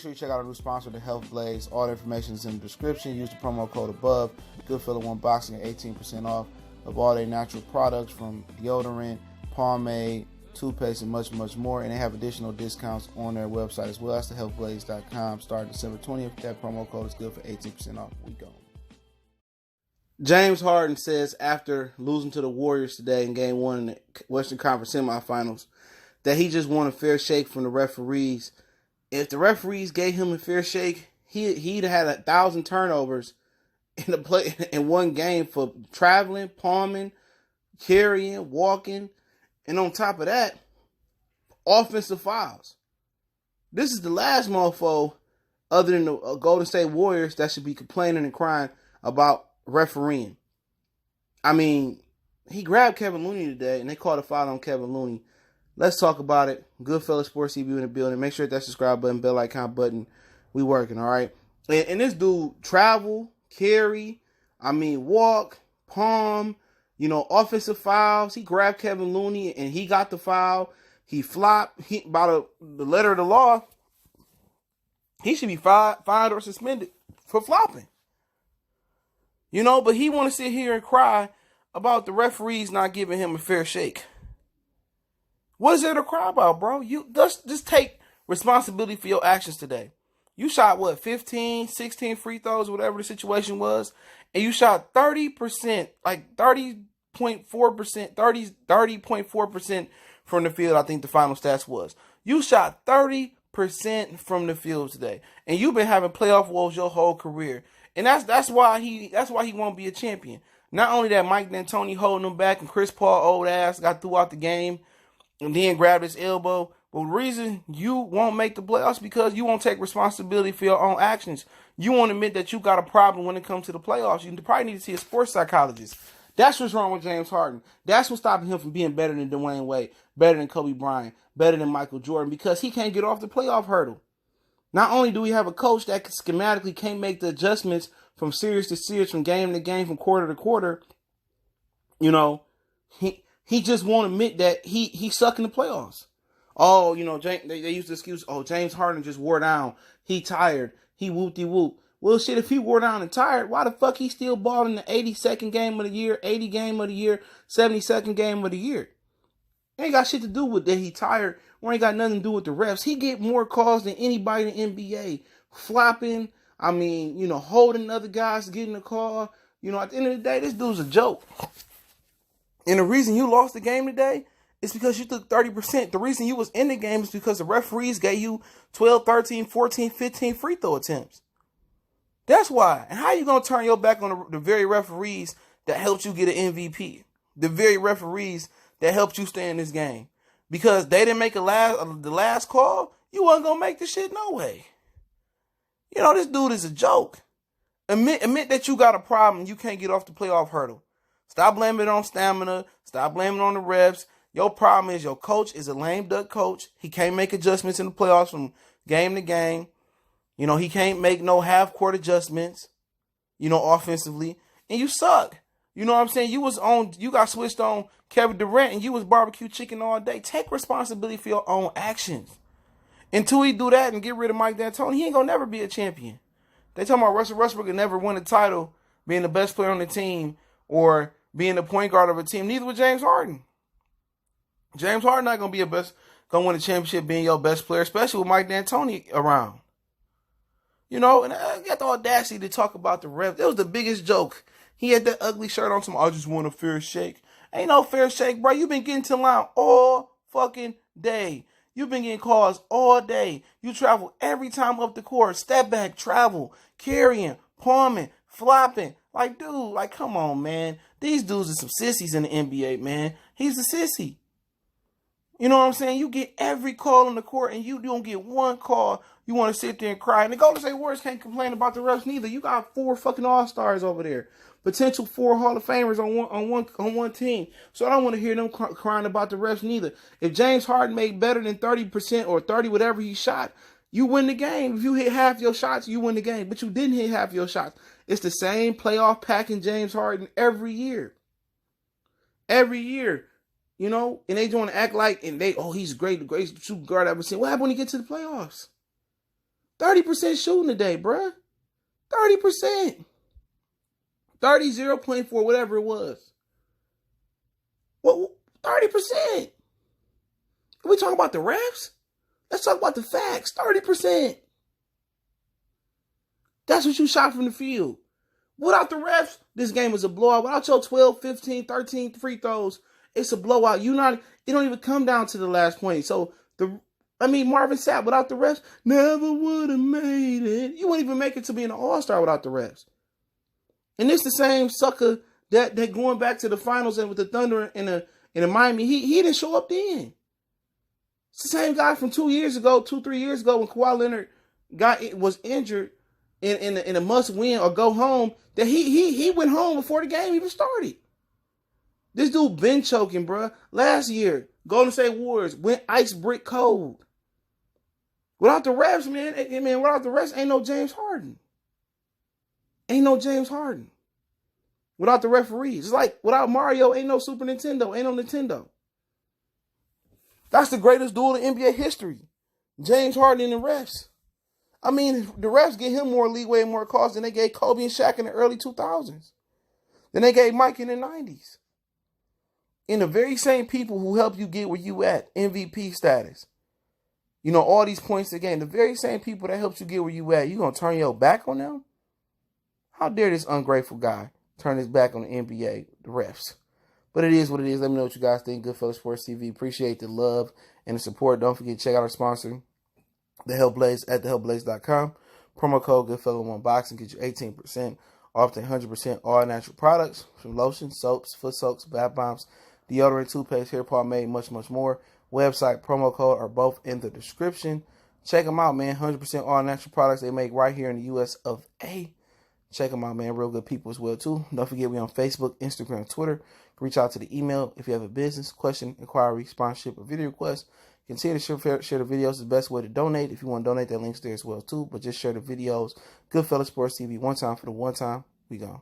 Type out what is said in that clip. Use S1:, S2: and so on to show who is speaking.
S1: sure you check out our new sponsor, The Health Blaze. All the information is in the description. Use the promo code above. Goodfellow One Boxing at 18% off of all their natural products from deodorant, pomade, toothpaste, and much, much more. And they have additional discounts on their website as well. That's thehealthblaze.com. Starting December 20th. That promo code is good for 18% off. We go. James Harden says after losing to the Warriors today in Game 1 in the Western Conference semifinals that he just won a fair shake from the referees. If the referees gave him a fair shake, he'd have had 1,000 turnovers in one game for traveling, palming, carrying, walking, and on top of that, offensive fouls. This is the last mofo other than the Golden State Warriors that should be complaining and crying about refereeing. I mean, he grabbed Kevin Looney today, and they called a foul on Kevin Looney. Let's talk about it. Goodfellas Sports TV in the building. Make sure that subscribe button, bell icon button. We working, all right? And this dude travel, carry, walk, palm, offensive fouls. He grabbed Kevin Looney, and he got the foul. He flopped. By the letter of the law, he should be fined or suspended for flopping. But he want to sit here and cry about the referees not giving him a fair shake. What is there to cry about, bro? You just take responsibility for your actions today. You shot, 15, 16 free throws, whatever the situation was, and you shot 30%, like 30.4%, 30.4% from the field, I think the final stats was. You shot 30% from the field today, and you've been having playoff woes your whole career. And that's why he won't be a champion. Not only that, Mike D'Antoni holding him back, and Chris Paul old ass got threw out the game and then grabbed his elbow. But the reason you won't make the playoffs because you won't take responsibility for your own actions. You won't admit that you got a problem when it comes to the playoffs. You probably need to see a sports psychologist. That's what's wrong with James Harden. That's what's stopping him from being better than Dwayne Wade, better than Kobe Bryant, better than Michael Jordan, because he can't get off the playoff hurdle. Not only do we have a coach that schematically can't make the adjustments from series to series, from game to game, from quarter to quarter, he just won't admit that he suck in the playoffs. Oh, they use the excuse, James Harden just wore down. He tired. He whoop-de-whoop. Well, shit, if he wore down and tired, why the fuck he still balling the 82nd game of the year, 80 game of the year, 72nd game of the year? Ain't got shit to do with that he tired, or ain't got nothing to do with the refs. He get more calls than anybody in the NBA. Flopping, holding other guys, getting a call. At the end of the day, this dude's a joke. And the reason you lost the game today is because you took 30%. The reason you was in the game is because the referees gave you 12, 13, 14, 15 free throw attempts. That's why. And how you going to turn your back on the very referees that helped you get an MVP? The very referees that helped you stay in this game. Because they didn't make the last call, you wasn't going to make this shit no way. This dude is a joke. Admit that you got a problem. You can't get off the playoff hurdle. Stop blaming it on stamina. Stop blaming it on the refs. Your problem is your coach is a lame duck coach. He can't make adjustments in the playoffs from game to game. He can't make no half-court adjustments, offensively. And you suck. You know what I'm saying? You got switched on Kevin Durant and you was barbecue chicken all day. Take responsibility for your own actions. Until he do that and get rid of Mike D'Antoni, he ain't gonna never be a champion. They talking about Russell Westbrook can never win a title being the best player on the team or being the point guard of a team. Neither was James Harden. James Harden not gonna win a championship being your best player, especially with Mike D'Antoni around. And I got the audacity to talk about the refs. It was the biggest joke. He had that ugly shirt on. I just want a fair shake. Ain't no fair shake, bro. You've been getting to the line all fucking day. You've been getting calls all day. You travel every time up the court. Step back, travel, carrying, palming, flopping. Like, dude, come on, man. These dudes are some sissies in the NBA, man. He's a sissy. You know what I'm saying? You get every call on the court and you don't get one call. You want to sit there and cry. And the Golden State Warriors can't complain about the refs neither. You got 4 fucking All-Stars over there. Potential 4 Hall of Famers on one team. So I don't want to hear them crying about the refs neither. If James Harden made better than 30% or 30 whatever he shot, you win the game. If you hit half your shots, you win the game. But you didn't hit half your shots. It's the same playoff packing James Harden every year. Every year. And they want to act like, he's great, the greatest shooting guard I've ever seen. What happened when he get to the playoffs? 30% shooting today, bruh. 30%. 30, 0.4, whatever it was. What? 30%. We talking about the refs? Let's talk about the facts. 30%. That's what you shot from the field. Without the refs, this game is a blowout. Without your 12, 15, 13 free throws, it's a blowout. It don't even come down to the last point. So Marvin Sapp, without the refs, never would have made it. You wouldn't even make it to being an all-star without the refs. And it's the same sucker that going back to the finals and with the Thunder in the Miami, he didn't show up then. It's the same guy from 3 years ago when Kawhi Leonard was injured in a must win or go home, that he went home before the game even started. This dude been choking, bro. Last year, Golden State Warriors went ice brick cold. Without the refs, man, without the refs, ain't no James Harden. Ain't no James Harden. Without the referees. It's like without Mario, ain't no Super Nintendo, ain't no Nintendo. That's the greatest duel in NBA history. James Harden and the refs. I mean, the refs give him more leeway and more calls than they gave Kobe and Shaq in the early 2000s. Than they gave Mike in the 90s. And the very same people who help you get where you at, MVP status. You know, all these points a game. The very same people that helped you get where you at, you going to turn your back on them? How dare this ungrateful guy turn his back on the NBA, the refs? But it is what it is. Let me know what you guys think. Goodfellas Sports TV. Appreciate the love and the support. Don't forget to check out our sponsor, The Help Blaze, at thehelpblaze.com. Promo code Goodfellas1Boxing get you 18% off the 100% all natural products from lotion, soaps, foot soaks, bath bombs, deodorant, toothpaste, hair pomade, much, much more. Website, promo code are both in the description. Check them out, man. 100% all natural products they make right here in the U.S. of A. Check them out, man. Real good people as well, too. Don't forget, we on Facebook, Instagram, Twitter. Reach out to the email if you have a business, question, inquiry, sponsorship, or video request. Continue to share the videos. It's the best way to donate. If you want to donate, that link's there as well, too. But just share the videos. Goodfellas Sports TV. One time for the one time. We gone.